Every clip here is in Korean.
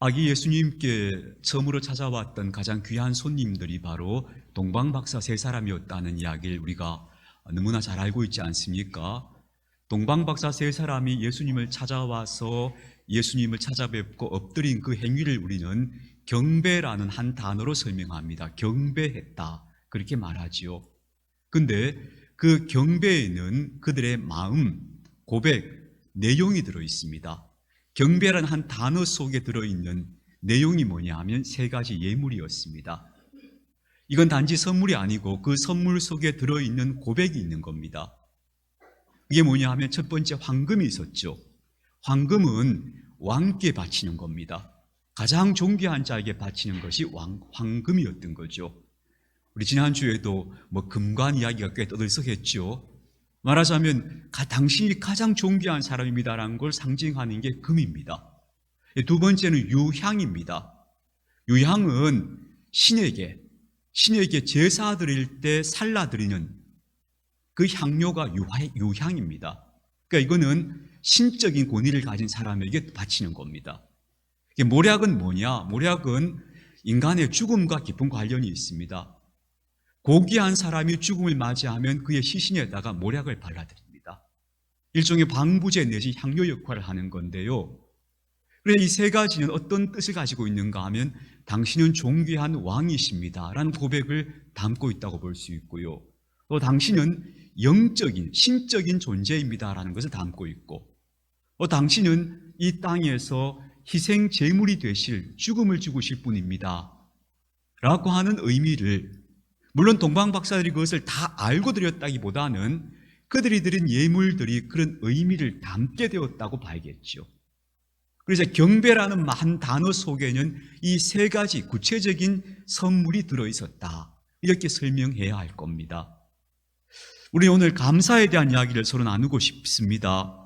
아기 예수님께 처음으로 찾아왔던 가장 귀한 손님들이 바로 동방박사 세 사람이었다는 이야기를 우리가 너무나 잘 알고 있지 않습니까? 동방박사 세 사람이 예수님을 찾아와서 예수님을 찾아뵙고 엎드린 그 행위를 우리는 경배라는 한 단어로 설명합니다. 경배했다, 그렇게 말하지요. 근데 그 경배에는 그들의 마음, 고백, 내용이 들어 있습니다. 경배라는 한 단어 속에 들어있는 내용이 뭐냐 하면 세 가지 예물이었습니다. 이건 단지 선물이 아니고 그 선물 속에 들어있는 고백이 있는 겁니다. 이게 뭐냐 하면 첫 번째 황금이 있었죠. 황금은 왕께 바치는 겁니다. 가장 존귀한 자에게 바치는 것이 황금이었던 거죠. 우리 지난주에도 금관 이야기가 꽤 떠들썩했죠. 말하자면 당신이 가장 존귀한 사람입니다라는 걸 상징하는 게 금입니다. 두 번째는 유향입니다. 유향은 신에게 제사 드릴 때 살라 드리는 그 향료가 유향입니다. 그러니까 이거는 신적인 권위를 가진 사람에게 바치는 겁니다. 모략은 뭐냐? 모략은 인간의 죽음과 깊은 관련이 있습니다. 고귀한 사람이 죽음을 맞이하면 그의 시신에다가 모략을 발라드립니다. 일종의 방부제 내지 향료 역할을 하는 건데요. 그래서 이 세 가지는 어떤 뜻을 가지고 있는가 하면 당신은 존귀한 왕이십니다 라는 고백을 담고 있다고 볼 수 있고요. 또 당신은 영적인, 신적인 존재입니다 라는 것을 담고 있고, 또 당신은 이 땅에서 희생 제물이 되실, 죽음을 죽으실 분입니다 라고 하는 의미를, 물론 동방박사들이 그것을 다 알고 드렸다기보다는 그들이 드린 예물들이 그런 의미를 담게 되었다고 봐야겠죠. 그래서 경배라는 한 단어 속에는 이 세 가지 구체적인 선물이 들어있었다, 이렇게 설명해야 할 겁니다. 우리 오늘 감사에 대한 이야기를 서로 나누고 싶습니다.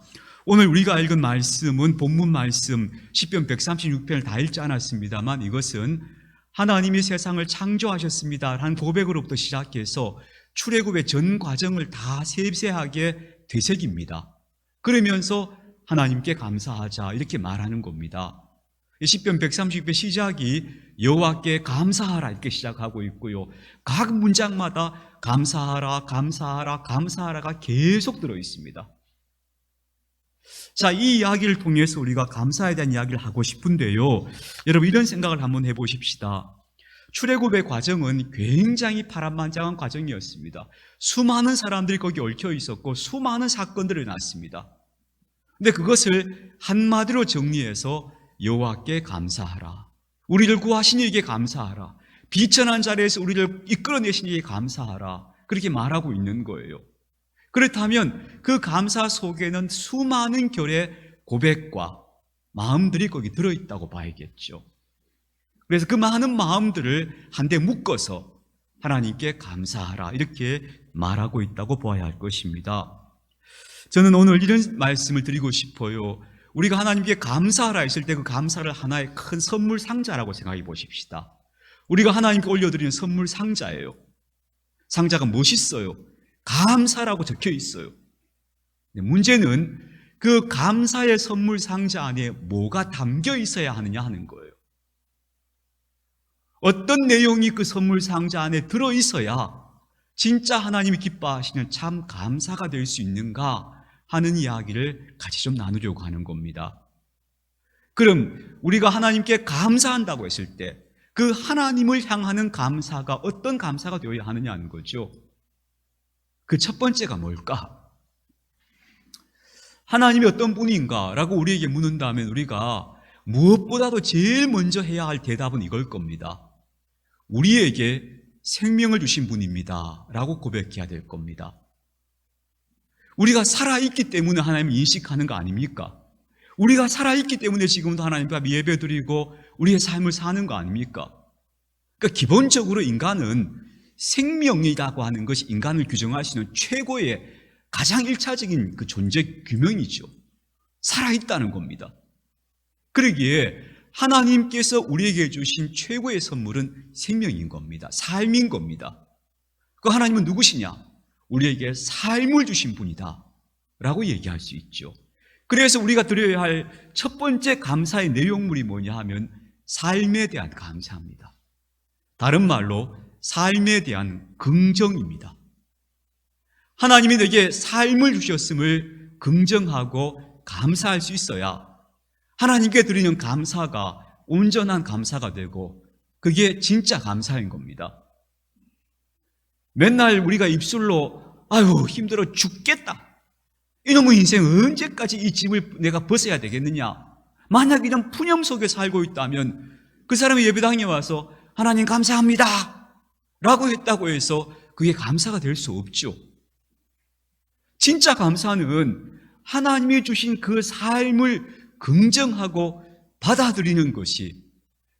오늘 우리가 읽은 말씀은 본문 말씀 시편 136편을 다 읽지 않았습니다만, 이것은 하나님이 세상을 창조하셨습니다 한 고백으로부터 시작해서 출애굽의 전 과정을 다 세세하게 되새깁니다. 그러면서 하나님께 감사하자, 이렇게 말하는 겁니다. 시편 136편 시작이 여호와께 감사하라 이렇게 시작하고 있고요. 각 문장마다 감사하라, 감사하라, 감사하라가 계속 들어 있습니다. 자, 이 이야기를 통해서 우리가 감사에 대한 이야기를 하고 싶은데요. 여러분, 이런 생각을 한번 해보십시다. 출애굽의 과정은 굉장히 파란만장한 과정이었습니다. 수많은 사람들이 거기 얽혀 있었고 수많은 사건들이 났습니다. 근데 그것을 한마디로 정리해서 여호와께 감사하라, 우리를 구하신 이에게 감사하라, 비천한 자리에서 우리를 이끌어내신 이에게 감사하라, 그렇게 말하고 있는 거예요. 그렇다면 그 감사 속에는 수많은 결의 고백과 마음들이 거기 들어있다고 봐야겠죠. 그래서 그 많은 마음들을 한데 묶어서 하나님께 감사하라, 이렇게 말하고 있다고 보아야 할 것입니다. 저는 오늘 이런 말씀을 드리고 싶어요. 우리가 하나님께 감사하라 했을 때 그 감사를 하나의 큰 선물 상자라고 생각해 보십시다. 우리가 하나님께 올려드리는 선물 상자예요. 상자가 멋있어요. 감사라고 적혀 있어요. 문제는 그 감사의 선물 상자 안에 뭐가 담겨 있어야 하느냐 하는 거예요. 어떤 내용이 그 선물 상자 안에 들어 있어야 진짜 하나님이 기뻐하시는 참 감사가 될 수 있는가 하는 이야기를 같이 좀 나누려고 하는 겁니다. 그럼 우리가 하나님께 감사한다고 했을 때 그 하나님을 향하는 감사가 어떤 감사가 되어야 하느냐 하는 거죠. 그 첫 번째가 뭘까? 하나님이 어떤 분인가? 라고 우리에게 묻는다면 우리가 무엇보다도 제일 먼저 해야 할 대답은 이걸 겁니다. 우리에게 생명을 주신 분입니다 라고 고백해야 될 겁니다. 우리가 살아있기 때문에 하나님을 인식하는 거 아닙니까? 우리가 살아있기 때문에 지금도 하나님과 예배드리고 우리의 삶을 사는 거 아닙니까? 그러니까 기본적으로 인간은 생명이라고 하는 것이 인간을 규정할 수 있는 최고의 가장 1차적인 그 존재 규명이죠. 살아있다는 겁니다. 그러기에 하나님께서 우리에게 주신 최고의 선물은 생명인 겁니다. 삶인 겁니다. 그 하나님은 누구시냐? 우리에게 삶을 주신 분이다 라고 얘기할 수 있죠. 그래서 우리가 드려야 할 첫 번째 감사의 내용물이 뭐냐 하면 삶에 대한 감사입니다. 다른 말로 삶에 대한 긍정입니다. 하나님이 내게 삶을 주셨음을 긍정하고 감사할 수 있어야 하나님께 드리는 감사가 온전한 감사가 되고 그게 진짜 감사인 겁니다. 맨날 우리가 입술로 아유 힘들어 죽겠다, 이놈의 인생 언제까지 이 집을 내가 벗어야 되겠느냐, 만약 이런 푸념 속에 살고 있다면 그 사람이 예배당에 와서 하나님 감사합니다 라고 했다고 해서 그게 감사가 될 수 없죠. 진짜 감사는 하나님이 주신 그 삶을 긍정하고 받아들이는 것이,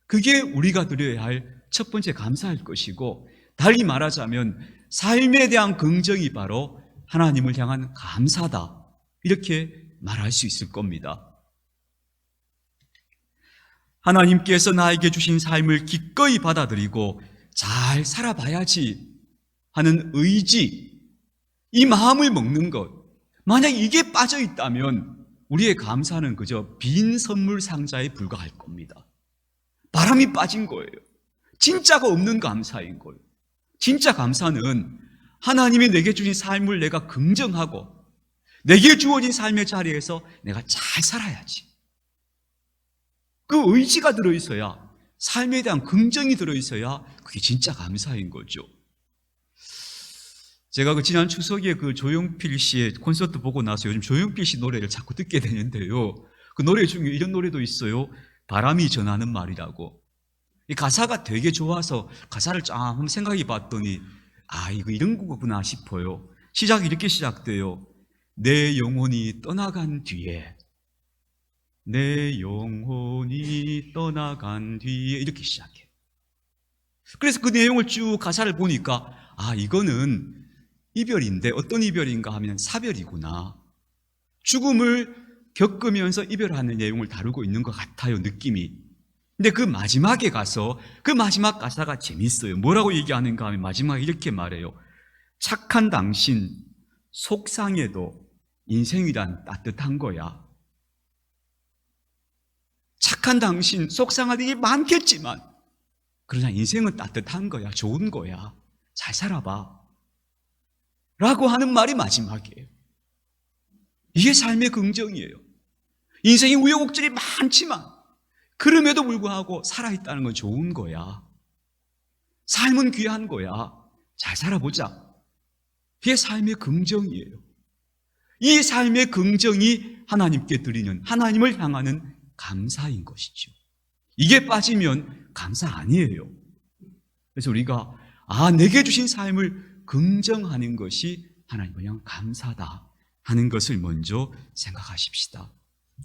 그게 우리가 드려야 할 첫 번째 감사할 것이고, 달리 말하자면 삶에 대한 긍정이 바로 하나님을 향한 감사다, 이렇게 말할 수 있을 겁니다. 하나님께서 나에게 주신 삶을 기꺼이 받아들이고 잘 살아봐야지 하는 의지, 이 마음을 먹는 것, 만약 이게 빠져 있다면 우리의 감사는 그저 빈 선물 상자에 불과할 겁니다. 바람이 빠진 거예요. 진짜가 없는 감사인 거예요. 진짜 감사는 하나님이 내게 주신 삶을 내가 긍정하고 내게 주어진 삶의 자리에서 내가 잘 살아야지, 그 의지가 들어있어야, 삶에 대한 긍정이 들어있어야 그게 진짜 감사인 거죠. 제가 그 지난 추석에 그 조용필 씨의 콘서트 보고 나서 요즘 조용필 씨 노래를 자꾸 듣게 되는데요, 그 노래 중에 이런 노래도 있어요. 바람이 전하는 말이라고. 이 가사가 되게 좋아서 가사를 쫙 한번 생각해 봤더니 아, 이거 이런 거구나 싶어요. 시작이 이렇게 시작돼요. 내 영혼이 떠나간 뒤에, 내 영혼이 떠나간 뒤에, 이렇게 시작해. 그래서 그 내용을 쭉 가사를 보니까 아, 이거는 이별인데 어떤 이별인가 하면 사별이구나. 죽음을 겪으면서 이별하는 내용을 다루고 있는 것 같아요, 느낌이. 근데 그 마지막에 가서 그 마지막 가사가 재밌어요. 뭐라고 얘기하는가 하면 마지막에 이렇게 말해요. 착한 당신 속상해도 인생이란 따뜻한 거야. 착한 당신 속상한 일이 많겠지만 그러나 인생은 따뜻한 거야, 좋은 거야, 잘 살아봐 라고 하는 말이 마지막이에요. 이게 삶의 긍정이에요. 인생에 우여곡절이 많지만 그럼에도 불구하고 살아있다는 건 좋은 거야. 삶은 귀한 거야. 잘 살아보자. 이게 삶의 긍정이에요. 이 삶의 긍정이 하나님께 드리는, 하나님을 향하는 감사인 것이죠. 이게 빠지면 감사 아니에요. 그래서 우리가 내게 주신 삶을 긍정하는 것이 하나님을 향한 감사다 하는 것을 먼저 생각하십시다.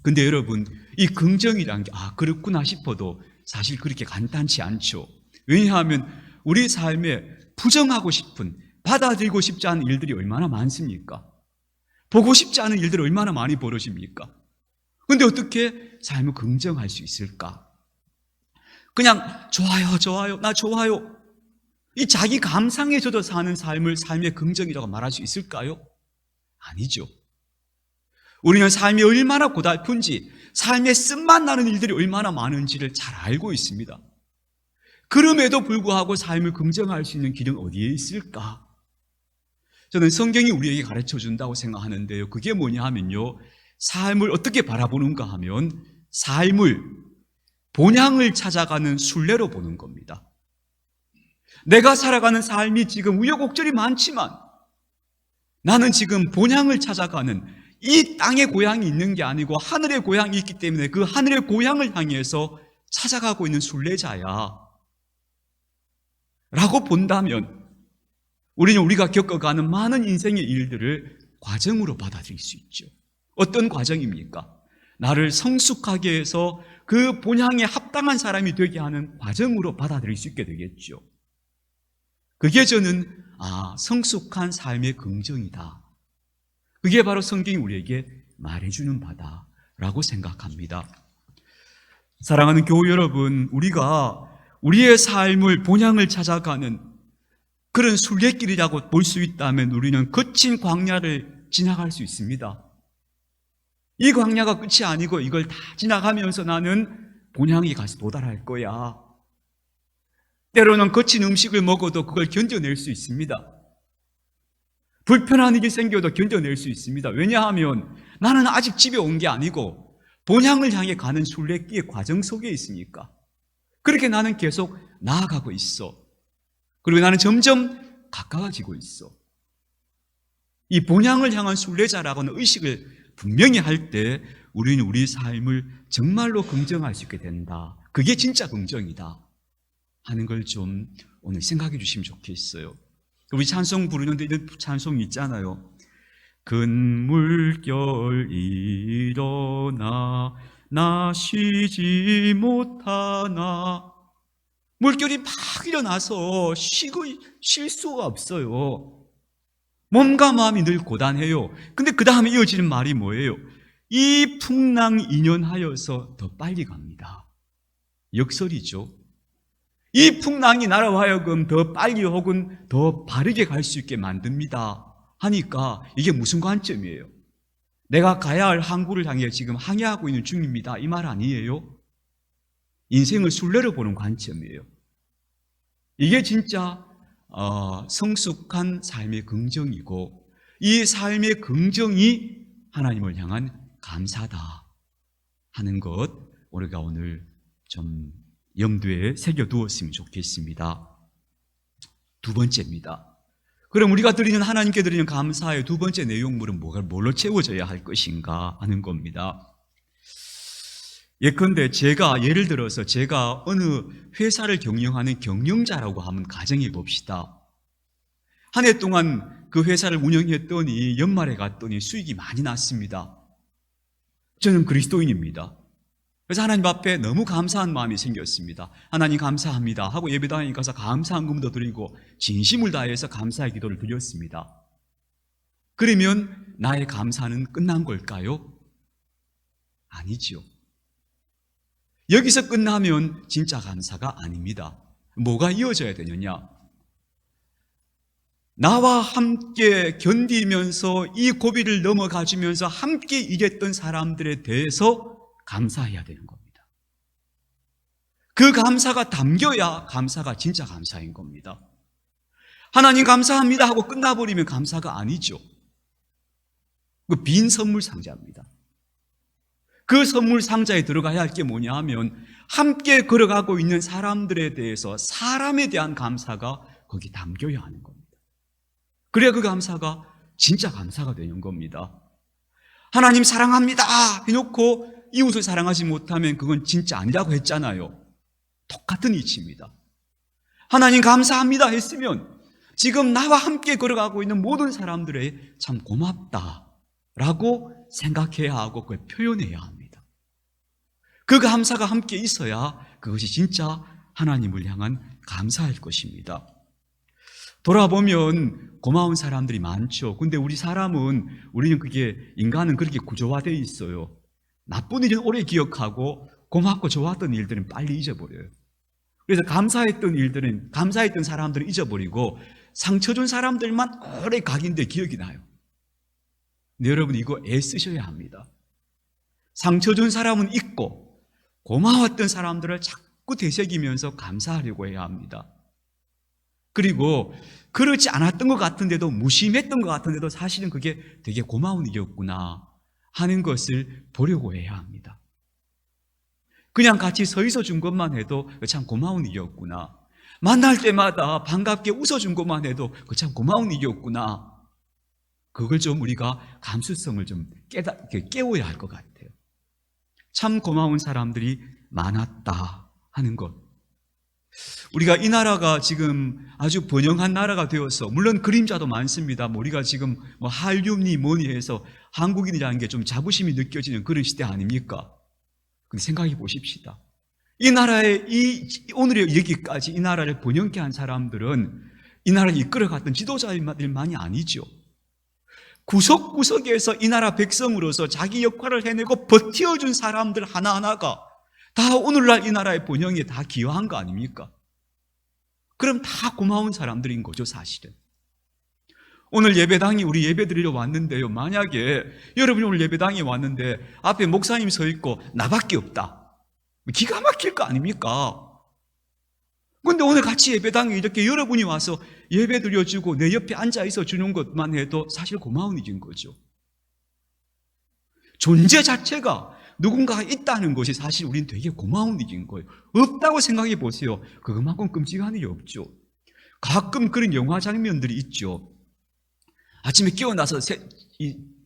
근데 여러분, 이 긍정이란 게 그렇구나 싶어도 사실 그렇게 간단치 않죠. 왜냐하면 우리 삶에 부정하고 싶은, 받아들이고 싶지 않은 일들이 얼마나 많습니까? 보고 싶지 않은 일들이 얼마나 많이 벌어집니까? 근데 어떻게 삶을 긍정할 수 있을까? 그냥 좋아요, 좋아요, 나 좋아요, 이 자기 감상에 젖어 사는 삶을 삶의 긍정이라고 말할 수 있을까요? 아니죠. 우리는 삶이 얼마나 고달픈지, 삶에 쓴맛 나는 일들이 얼마나 많은지를 잘 알고 있습니다. 그럼에도 불구하고 삶을 긍정할 수 있는 길은 어디에 있을까? 저는 성경이 우리에게 가르쳐 준다고 생각하는데요, 그게 뭐냐 하면요, 삶을 어떻게 바라보는가 하면 삶을, 본향을 찾아가는 순례로 보는 겁니다. 내가 살아가는 삶이 지금 우여곡절이 많지만 나는 지금 본향을 찾아가는, 이 땅의 고향이 있는 게 아니고 하늘의 고향이 있기 때문에 그 하늘의 고향을 향해서 찾아가고 있는 순례자야 라고 본다면 우리는 우리가 겪어가는 많은 인생의 일들을 과정으로 받아들일 수 있죠. 어떤 과정입니까? 나를 성숙하게 해서 그 본향에 합당한 사람이 되게 하는 과정으로 받아들일 수 있게 되겠죠. 그게 저는 성숙한 삶의 긍정이다, 그게 바로 성경이 우리에게 말해주는 바다라고 생각합니다. 사랑하는 교우 여러분, 우리가 우리의 삶을, 본향을 찾아가는 그런 순례길이라고 볼 수 있다면 우리는 거친 광야를 지나갈 수 있습니다. 이 광야가 끝이 아니고 이걸 다 지나가면서 나는 본향에 가서 도달할 거야. 때로는 거친 음식을 먹어도 그걸 견뎌낼 수 있습니다. 불편한 일이 생겨도 견뎌낼 수 있습니다. 왜냐하면 나는 아직 집에 온 게 아니고 본향을 향해 가는 순례길의 과정 속에 있으니까. 그렇게 나는 계속 나아가고 있어. 그리고 나는 점점 가까워지고 있어. 이 본향을 향한 순례자라고는 의식을 분명히 할 때 우리는 우리 삶을 정말로 긍정할 수 있게 된다. 그게 진짜 긍정이다 하는 걸 좀 오늘 생각해 주시면 좋겠어요. 우리 찬송 부르는데 이런 찬송이 있잖아요. 근물결 일어나 나 쉬지 못하나. 물결이 막 일어나서 쉴 수가 없어요. 몸과 마음이 늘 고단해요. 근데 그 다음에 이어지는 말이 뭐예요? 이 풍랑 인연하여서 더 빨리 갑니다. 역설이죠. 이 풍랑이 나로 하여금 더 빨리 혹은 더 바르게 갈 수 있게 만듭니다 하니까 이게 무슨 관점이에요? 내가 가야 할 항구를 향해 지금 항해하고 있는 중입니다, 이 말 아니에요? 인생을 순례로 보는 관점이에요. 이게 진짜 성숙한 삶의 긍정이고, 이 삶의 긍정이 하나님을 향한 감사다 하는 것, 우리가 오늘 좀 염두에 새겨두었으면 좋겠습니다. 두 번째입니다. 그럼 우리가 드리는, 하나님께 드리는 감사의 두 번째 내용물은 뭘로 채워져야 할 것인가 하는 겁니다. 예컨대 예를 들어서 제가 어느 회사를 경영하는 경영자라고 하면 가정해 봅시다. 한 해 동안 그 회사를 운영했더니 연말에 갔더니 수익이 많이 났습니다. 저는 그리스도인입니다. 그래서 하나님 앞에 너무 감사한 마음이 생겼습니다. 하나님 감사합니다 하고 예배당에 가서 감사한 금도 드리고 진심을 다해서 감사의 기도를 드렸습니다. 그러면 나의 감사는 끝난 걸까요? 아니지요. 여기서 끝나면 진짜 감사가 아닙니다. 뭐가 이어져야 되느냐? 나와 함께 견디면서 이 고비를 넘어가주면서 함께 일했던 사람들에 대해서 감사해야 되는 겁니다. 그 감사가 담겨야 감사가 진짜 감사인 겁니다. 하나님 감사합니다 하고 끝나버리면 감사가 아니죠. 그 빈 선물 상자입니다. 그 선물 상자에 들어가야 할 게 뭐냐 하면 함께 걸어가고 있는 사람들에 대해서, 사람에 대한 감사가 거기 담겨야 하는 겁니다. 그래야 그 감사가 진짜 감사가 되는 겁니다. 하나님 사랑합니다 해놓고 이웃을 사랑하지 못하면 그건 진짜 아니라고 했잖아요. 똑같은 이치입니다. 하나님 감사합니다 했으면 지금 나와 함께 걸어가고 있는 모든 사람들의 참 고맙다라고 생각해야 하고 그걸 표현해야 합니다. 그 감사가 함께 있어야 그것이 진짜 하나님을 향한 감사할 것입니다. 돌아보면 고마운 사람들이 많죠. 근데 인간은 그렇게 구조화되어 있어요. 나쁜 일은 오래 기억하고 고맙고 좋았던 일들은 빨리 잊어버려요. 그래서 감사했던 사람들은 잊어버리고 상처 준 사람들만 오래 각인돼 기억이 나요. 근데 여러분, 이거 애쓰셔야 합니다. 상처 준 사람은 잊고 고마웠던 사람들을 자꾸 되새기면서 감사하려고 해야 합니다. 그리고 그렇지 않았던 것 같은데도, 무심했던 것 같은데도 사실은 그게 되게 고마운 일이었구나 하는 것을 보려고 해야 합니다. 그냥 같이 서 있어 준 것만 해도 참 고마운 일이었구나. 만날 때마다 반갑게 웃어준 것만 해도 참 고마운 일이었구나. 그걸 좀 우리가 감수성을 좀 깨워야 할 것 같아요. 참 고마운 사람들이 많았다 하는 것. 우리가 이 나라가 지금 아주 번영한 나라가 되어서, 물론 그림자도 많습니다. 우리가 지금 한류니 뭐니 해서 한국인이라는 게 좀 자부심이 느껴지는 그런 시대 아닙니까? 근데 생각해 보십시다. 이 나라의 오늘의 여기까지 이 나라를 번영케 한 사람들은 이 나라를 이끌어갔던 지도자들만이 아니죠. 구석구석에서 이 나라 백성으로서 자기 역할을 해내고 버텨준 사람들 하나하나가 다 오늘날 이 나라의 번영에 다 기여한 거 아닙니까? 그럼 다 고마운 사람들인 거죠, 사실은. 오늘 예배당이 우리 예배 드리러 왔는데요, 만약에 여러분이 오늘 예배당에 왔는데 앞에 목사님 서 있고 나밖에 없다. 기가 막힐 거 아닙니까? 그런데 오늘 같이 예배당에 이렇게 여러분이 와서 예배 드려주고 내 옆에 앉아있어 주는 것만 해도 사실 고마운 일인 거죠. 존재 자체가 누군가가 있다는 것이 사실 우리는 되게 고마운 일인 거예요. 없다고 생각해 보세요. 그것만큼 끔찍한 일이 없죠. 가끔 그런 영화 장면들이 있죠. 아침에 깨어나서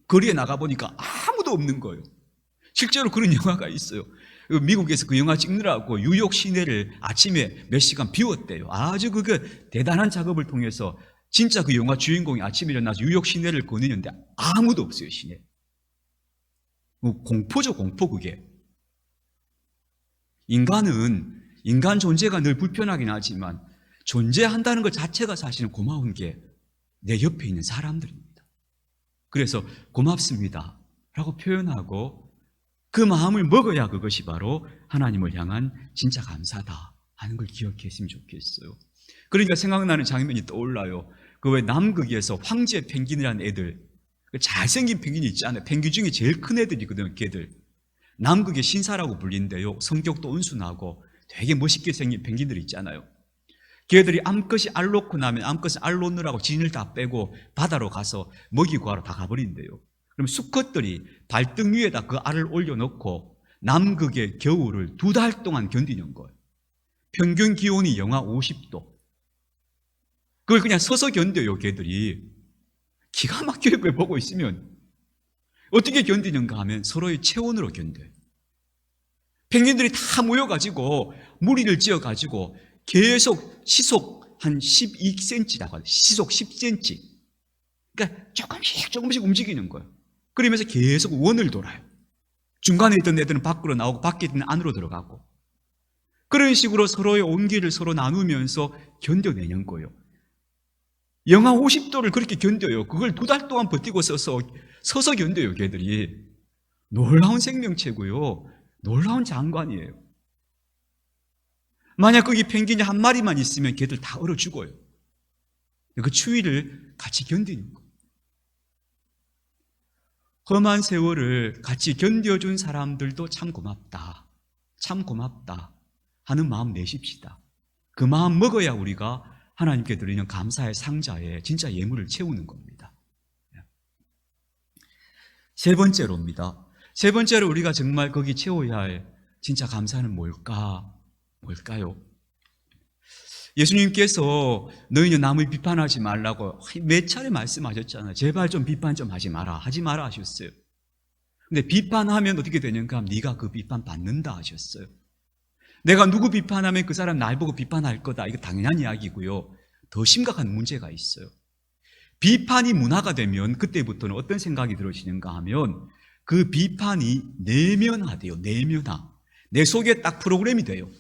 거리에 나가보니까 아무도 없는 거예요. 실제로 그런 영화가 있어요. 미국에서 그 영화 찍느라고 뉴욕 시내를 아침에 몇 시간 비웠대요. 아주 그게 대단한 작업을 통해서 진짜 그 영화 주인공이 아침에 일어나서 뉴욕 시내를 거니는데 아무도 없어요, 시내. 공포죠, 공포 그게. 인간 존재가 늘 불편하긴 하지만 존재한다는 것 자체가 사실은 고마운 게 내 옆에 있는 사람들입니다. 그래서 고맙습니다 라고 표현하고 그 마음을 먹어야 그것이 바로 하나님을 향한 진짜 감사다 하는 걸 기억했으면 좋겠어요. 그러니까 생각나는 장면이 떠올라요. 그 왜 남극에서 황제 펭귄이라는 애들, 잘생긴 펭귄이 있잖아요. 펭귄 중에 제일 큰 애들이거든요. 걔들 남극의 신사라고 불린대요. 성격도 온순하고 되게 멋있게 생긴 펭귄들 있잖아요. 걔들이 암컷이 알 놓고 나면 암컷은 알 놓느라고 진을 다 빼고 바다로 가서 먹이 구하러 다 가버린대요. 그럼 수컷들이 발등 위에다 그 알을 올려놓고 남극의 겨울을 2달 동안 견디는 거예요. 평균 기온이 영하 50도. 그걸 그냥 서서 견뎌요, 걔들이. 기가 막히게 그걸 보고 있으면 어떻게 견디는가 하면 서로의 체온으로 견뎌요. 펭귄들이 다 모여가지고 무리를 지어가지고 계속 시속 한 12cm라고 하죠. 시속 10cm. 그러니까 조금씩 움직이는 거예요. 그러면서 계속 원을 돌아요. 중간에 있던 애들은 밖으로 나오고 밖에 있던 애들은 안으로 들어가고 그런 식으로 서로의 온기를 서로 나누면서 견뎌내는 거예요. 영하 50도를 그렇게 견뎌요. 그걸 2달 동안 버티고 서서 견뎌요, 걔들이. 놀라운 생명체고요. 놀라운 장관이에요. 만약 거기 펭귄이 한 마리만 있으면 걔들 다 얼어 죽어요. 그 추위를 같이 견디는 거예요. 험한 세월을 같이 견뎌준 사람들도 참 고맙다. 참 고맙다 하는 마음 내십시다. 그 마음 먹어야 우리가 하나님께 드리는 감사의 상자에 진짜 예물을 채우는 겁니다. 세 번째로입니다. 세 번째로 우리가 정말 거기 채워야 할 진짜 감사는 뭘까요? 예수님께서 너희는 남을 비판하지 말라고 몇 차례 말씀하셨잖아요. 제발 좀 비판 좀 하지 마라 하셨어요. 근데 비판하면 어떻게 되는가 하면 네가 그 비판 받는다 하셨어요. 내가 누구 비판하면 그 사람 날 보고 비판할 거다. 이거 당연한 이야기고요. 더 심각한 문제가 있어요. 비판이 문화가 되면 그때부터는 어떤 생각이 들어지는가 하면 그 비판이 내면화돼요. 내면화. 내 속에 딱 프로그램이 돼요.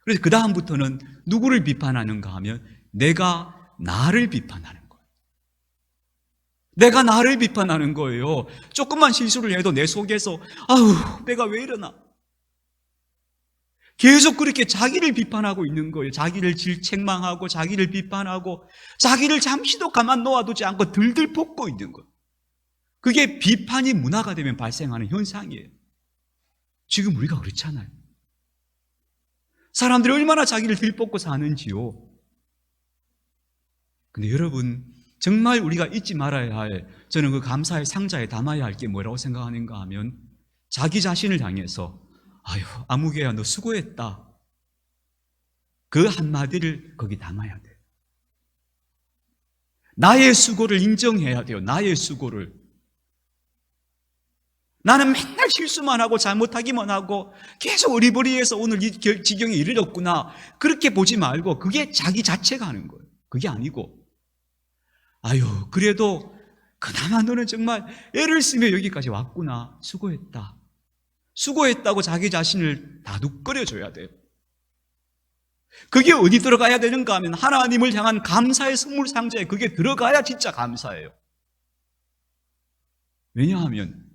그래서 그 다음부터는 누구를 비판하는가 하면 내가 나를 비판하는 거예요. 내가 나를 비판하는 거예요. 조금만 실수를 해도 내 속에서 아우 내가 왜 이러나 계속 그렇게 자기를 비판하고 있는 거예요. 자기를 질책망하고 자기를 비판하고 자기를 잠시도 가만 놓아두지 않고 들들 볶고 있는 거예요. 그게 비판이 문화가 되면 발생하는 현상이에요. 지금 우리가 그렇잖아요. 사람들이 얼마나 자기를 들볶고 사는지요. 근데 여러분 정말 우리가 잊지 말아야 할 저는 그 감사의 상자에 담아야 할 게 뭐라고 생각하는가 하면 자기 자신을 향해서 아유 아무개야 너 수고했다 그 한마디를 거기 담아야 돼요. 나의 수고를 인정해야 돼요. 나의 수고를. 나는 맨날 실수만 하고 잘못하기만 하고 계속 어리버리해서 오늘 이 지경에 이르렀구나 그렇게 보지 말고 그게 자기 자체가 하는 거예요. 그게 아니고 아유 그래도 그나마 너는 정말 애를 쓰며 여기까지 왔구나 수고했다. 수고했다고 자기 자신을 다독거려줘야 돼요. 그게 어디 들어가야 되는가 하면 하나님을 향한 감사의 선물 상자에 그게 들어가야 진짜 감사해요. 왜냐하면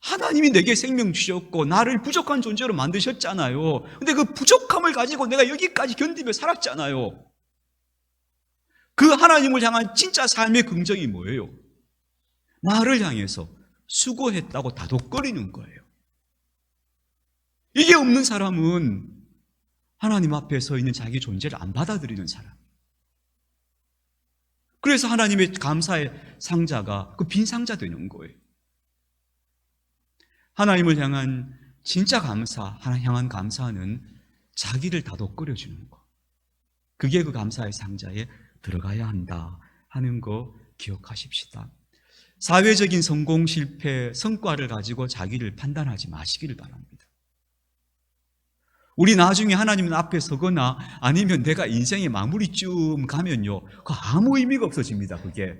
하나님이 내게 생명 주셨고 나를 부족한 존재로 만드셨잖아요. 근데 그 부족함을 가지고 내가 여기까지 견디며 살았잖아요. 그 하나님을 향한 진짜 삶의 긍정이 뭐예요? 나를 향해서 수고했다고 다독거리는 거예요. 이게 없는 사람은 하나님 앞에 서 있는 자기 존재를 안 받아들이는 사람. 그래서 하나님의 감사의 상자가 그 빈 상자 되는 거예요. 하나님을 향한 진짜 감사, 향한 감사는 자기를 다독거려주는 거. 그게 그 감사의 상자에 들어가야 한다 하는 거 기억하십시다. 사회적인 성공, 실패, 성과를 가지고 자기를 판단하지 마시기를 바랍니다. 우리 나중에 하나님 앞에 서거나 아니면 내가 인생의 마무리쯤 가면요, 그 아무 의미가 없어집니다. 그게.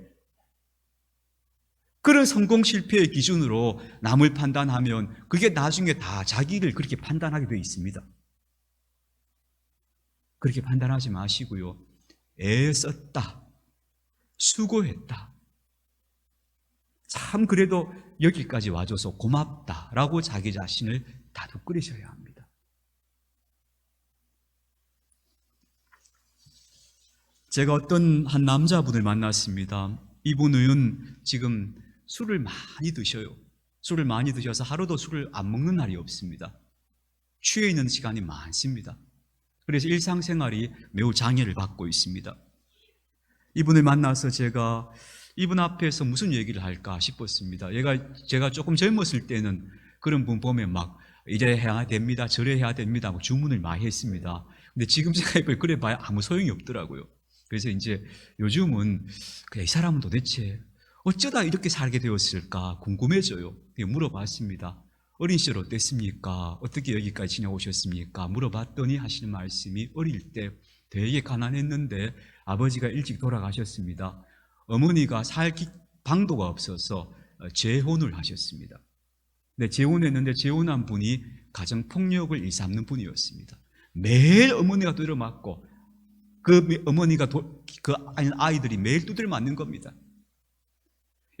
그런 성공, 실패의 기준으로 남을 판단하면 그게 나중에 다 자기를 그렇게 판단하게 되어 있습니다. 그렇게 판단하지 마시고요, 애썼다, 수고했다, 참 그래도 여기까지 와줘서 고맙다라고 자기 자신을 다독거리셔야 합니다. 제가 어떤 한 남자분을 만났습니다. 이분은 지금 술을 많이 드셔요. 술을 많이 드셔서 하루도 술을 안 먹는 날이 없습니다. 취해 있는 시간이 많습니다. 그래서 일상생활이 매우 장애를 받고 있습니다. 이분을 만나서 제가 이분 앞에서 무슨 얘기를 할까 싶었습니다. 제가 조금 젊었을 때는 그런 분 보면 막 이래 해야 됩니다, 저래 해야 됩니다 하고 주문을 많이 했습니다. 근데 지금 생각해보면 그래 봐야 아무 소용이 없더라고요. 그래서 이제 요즘은 그래, 이 사람은 도대체 어쩌다 이렇게 살게 되었을까 궁금해져요. 물어봤습니다. 어린 시절 어땠습니까? 어떻게 여기까지 지내오셨습니까? 물어봤더니 하시는 말씀이 어릴 때 되게 가난했는데 아버지가 일찍 돌아가셨습니다. 어머니가 살 방도가 없어서 재혼을 하셨습니다. 네, 재혼했는데 재혼한 분이 가정폭력을 일삼는 분이었습니다. 매일 어머니가 두드려 맞고 그 어머니가 그 아이들이 매일 두드려 맞는 겁니다.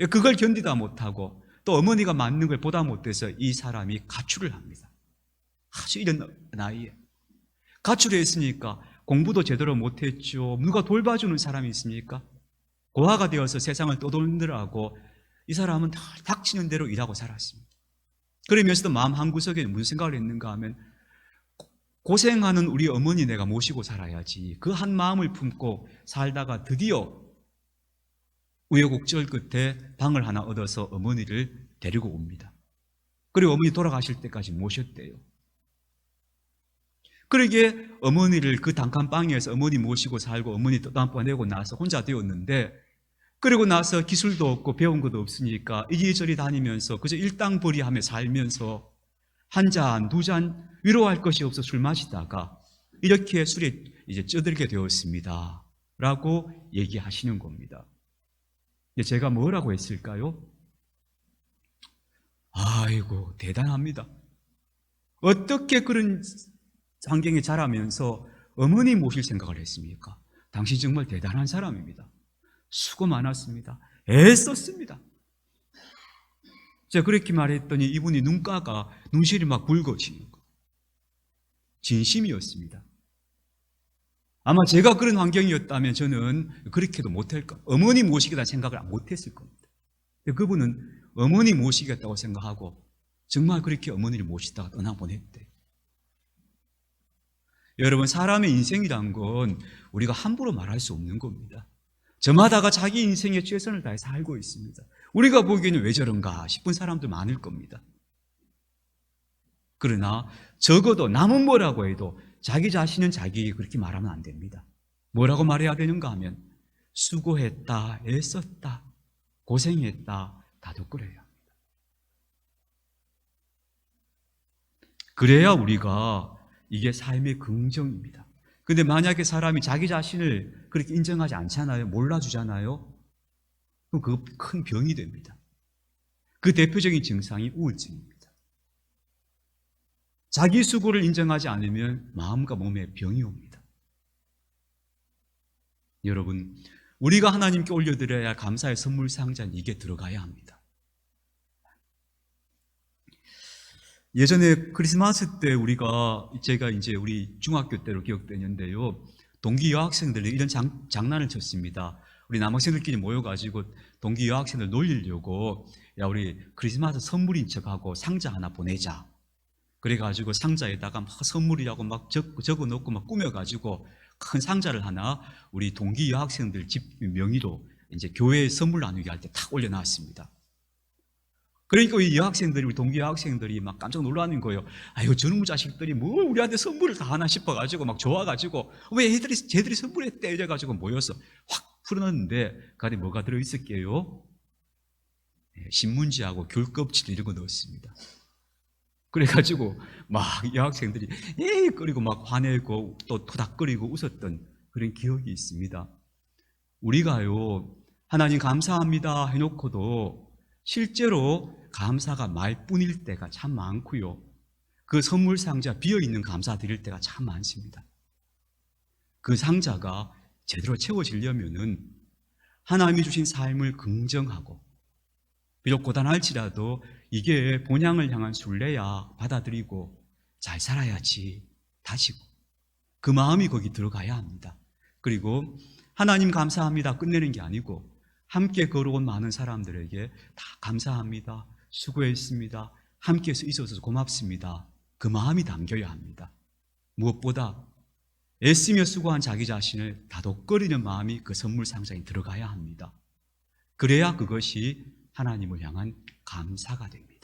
그걸 견디다 못하고 또 어머니가 맞는 걸 보다 못해서 이 사람이 가출을 합니다. 아주 이런 나이에 가출을 했으니까 공부도 제대로 못했죠. 누가 돌봐주는 사람이 있습니까? 고아가 되어서 세상을 떠돌느라고 이 사람은 다 닥치는 대로 일하고 살았습니다. 그러면서도 마음 한구석에 무슨 생각을 했는가 하면 고생하는 우리 어머니 내가 모시고 살아야지, 그 한 마음을 품고 살다가 드디어 우여곡절 끝에 방을 하나 얻어서 어머니를 데리고 옵니다. 그리고 어머니 돌아가실 때까지 모셨대요. 그러게 어머니를 그 단칸방에서 어머니 모시고 살고 어머니 떠담 보내고 나서 혼자 되었는데, 그리고 나서 기술도 없고 배운 것도 없으니까 이리저리 다니면서 그저 일당벌이하며 살면서 한 잔, 두 잔 위로할 것이 없어 술 마시다가 이렇게 술에 이제 쩌들게 되었습니다 라고 얘기하시는 겁니다. 제가 뭐라고 했을까요? 아이고 대단합니다. 어떻게 그런 환경에 자라면서 어머니 모실 생각을 했습니까? 당신 정말 대단한 사람입니다. 수고 많았습니다. 애썼습니다. 제가 그렇게 말했더니 이분이 눈실이 막 붉어지는 거. 진심이었습니다. 아마 제가 그런 환경이었다면 저는 그렇게도 못할 거, 어머니 모시겠다 생각을 못했을 겁니다. 그분은 어머니 모시겠다고 생각하고 정말 그렇게 어머니를 모시다가 떠나보냈대. 여러분, 사람의 인생이란 건 우리가 함부로 말할 수 없는 겁니다. 저마다가 자기 인생에 최선을 다해 살고 있습니다. 우리가 보기에는 왜 저런가 싶은 사람도 많을 겁니다. 그러나 적어도 남은 뭐라고 해도 자기 자신은 자기에게 그렇게 말하면 안 됩니다. 뭐라고 말해야 되는가 하면 수고했다, 애썼다, 고생했다, 다독거려야 합니다. 그래야 우리가 이게 삶의 긍정입니다. 근데 만약에 사람이 자기 자신을 그렇게 인정하지 않잖아요. 몰라주잖아요. 그럼 그거 큰 병이 됩니다. 그 대표적인 증상이 우울증입니다. 자기 수고를 인정하지 않으면 마음과 몸에 병이 옵니다. 여러분, 우리가 하나님께 올려드려야 할 감사의 선물 상자는 이게 들어가야 합니다. 예전에 크리스마스 때 제가 이제 우리 중학교 때로 기억되는데요, 동기 여학생들이 이런 장난을 쳤습니다. 우리 남학생들끼리 모여가지고 동기 여학생들 놀리려고, 야, 우리 크리스마스 선물인 척하고 상자 하나 보내자. 그래가지고 상자에다가 막 선물이라고 막 적어 놓고 막 꾸며가지고 큰 상자를 하나 우리 동기 여학생들 집 명의로 이제 교회에 선물 나누기 할 때 탁 올려놨습니다. 그러니까 이 여학생들이, 우리 동기 여학생들이 막 깜짝 놀라는 거예요. 아유, 저놈의 자식들이 뭐 우리한테 선물을 다 하나 싶어가지고 막 좋아가지고 왜 쟤들이 선물했대 이래가지고 모여서 확 풀어놨는데 그 안에 뭐가 들어있을게요? 신문지하고 귤 껍질 이런 거 넣었습니다. 그래가지고 막 여학생들이 그리고 막 화내고 또 토닥거리고 웃었던 그런 기억이 있습니다. 우리가요, 하나님 감사합니다 해놓고도 실제로 감사가 말뿐일 때가 참 많고요. 그 선물 상자 비어있는 감사 드릴 때가 참 많습니다. 그 상자가 제대로 채워지려면은 하나님이 주신 삶을 긍정하고 비록 고단할지라도 이게 본향을 향한 순례야 받아들이고 잘 살아야지 다시고 그 마음이 거기 들어가야 합니다. 그리고 하나님 감사합니다 끝내는 게 아니고 함께 걸어온 많은 사람들에게 다 감사합니다, 수고했습니다, 함께해서 있어서 고맙습니다, 그 마음이 담겨야 합니다. 무엇보다 애쓰며 수고한 자기 자신을 다독거리는 마음이 그 선물 상자에 들어가야 합니다. 그래야 그것이 하나님을 향한 감사가 됩니다.